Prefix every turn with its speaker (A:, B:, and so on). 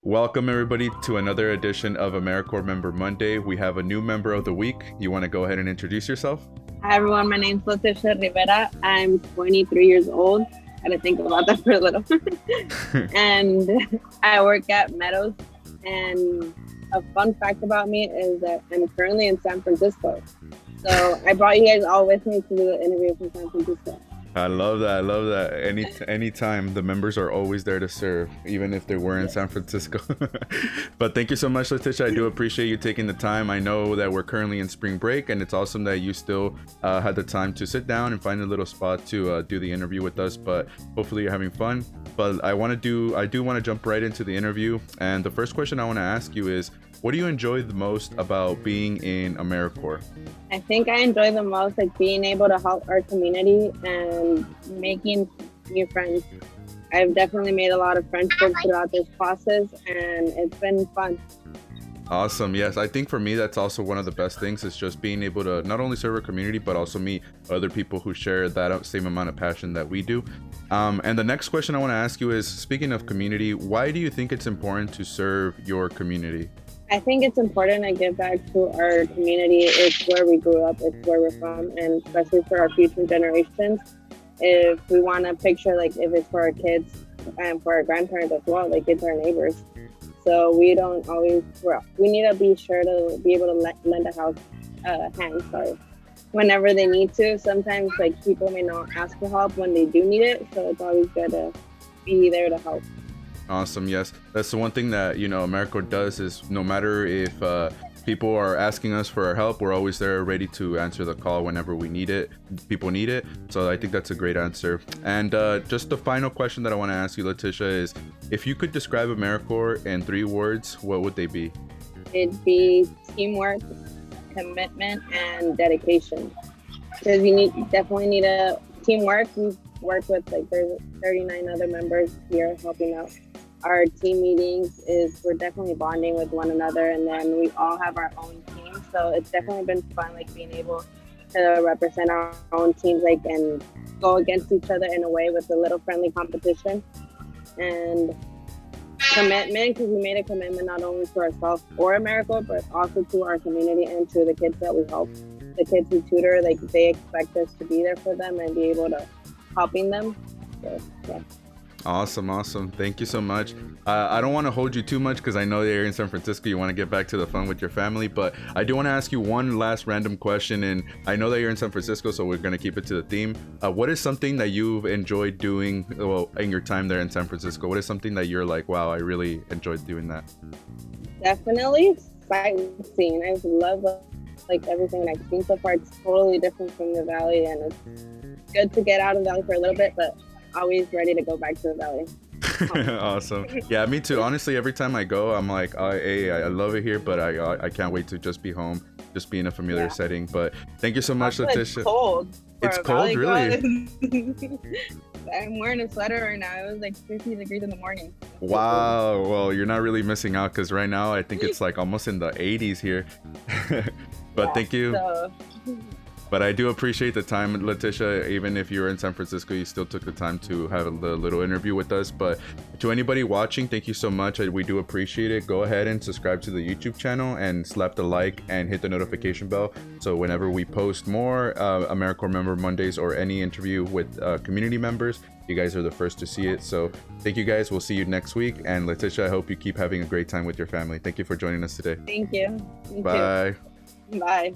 A: Welcome everybody to another edition of AmeriCorps Member Monday. We have a new member of the week. You want to go ahead and introduce yourself?
B: Hi everyone, my name's Latisha Rivera. I'm 23 years old. I had to think about that for a little. And I work at Meadows. And a fun fact about me is that I'm currently in San Francisco. So I brought you guys all with me to do the interview from San Francisco.
A: I love that. I love that. Anytime the members are always there to serve, even if they were in San Francisco. But thank you so much, Latisha. I do appreciate you taking the time. I know that we're currently in spring break, and it's awesome that you still had the time to sit down and find a little spot to do the interview with us. But hopefully you're having fun. But I do want to jump right into the interview. And the first question I want to ask you is, what do you enjoy the most about being in AmeriCorps?
B: I think I enjoy the most being able to help our community and making new friends. I've definitely made a lot of friendships throughout this process, and it's been fun.
A: Awesome. Yes, I think for me that's also one of the best things is just being able to not only serve our community but also meet other people who share that same amount of passion that we do. And the next question I want to ask you is, speaking of community, why do you think it's important to serve your community?
B: I think it's important to give back to our community. It's where we grew up, it's where we're from, and especially for our future generations. If we want to picture, if it's for our kids and for our grandparents as well, it's our neighbors. So we need to be sure to be able to lend a hand, whenever they need to. Sometimes people may not ask for help when they do need it, so it's always good to be there to help.
A: Awesome. Yes, that's the one thing that AmeriCorps does is no matter if people are asking us for our help, we're always there ready to answer the call whenever we need it. People need it. So I think that's a great answer. And just the final question that I want to ask you, Latisha, is if you could describe AmeriCorps in 3 words, what would they be?
B: It'd be teamwork, commitment, and dedication. Because you definitely need a teamwork. We work with there's 39 other members here helping out. Our team meetings we're definitely bonding with one another, and then we all have our own teams. So it's definitely been fun, being able to represent our own teams, and go against each other in a way with a little friendly competition. And commitment, because we made a commitment not only to ourselves or AmeriCorps, but also to our community and to the kids that we help. The kids we tutor, they expect us to be there for them and be able to helping them. So, yeah.
A: Awesome. Thank you so much. I don't want to hold you too much because I know that you're in San Francisco. You want to get back to the fun with your family, but I do want to ask you one last random question. And I know that you're in San Francisco, so we're going to keep it to the theme. What is something that you've enjoyed doing in your time there in San Francisco? What is something that you're like, wow, I really enjoyed doing that?
B: Definitely sightseeing. I love everything I've seen so far. It's totally different from the valley, and it's good to get out of the valley for a little bit, but always ready to go back to the valley.
A: Awesome. Yeah, me too. Honestly, every time I go, I'm like, hey, I love it here, but I can't wait to just be home, just be in a familiar setting. But thank you so much, Latisha.
B: It's cold.
A: It's cold, really?
B: I'm wearing a sweater right now. It was 50 degrees in the morning.
A: Wow. Well, you're not really missing out because right now I think it's almost in the 80s here. But thank you. But I do appreciate the time, Latisha. Even if you're in San Francisco, you still took the time to have the little interview with us. But to anybody watching, thank you so much. We do appreciate it. Go ahead and subscribe to the YouTube channel and slap the like and hit the notification bell. So whenever we post more AmeriCorps Member Mondays or any interview with community members, you guys are the first to see it. So thank you guys. We'll see you next week. And Latisha, I hope you keep having a great time with your family. Thank you for joining us today.
B: Thank you.
A: Bye.
B: Bye.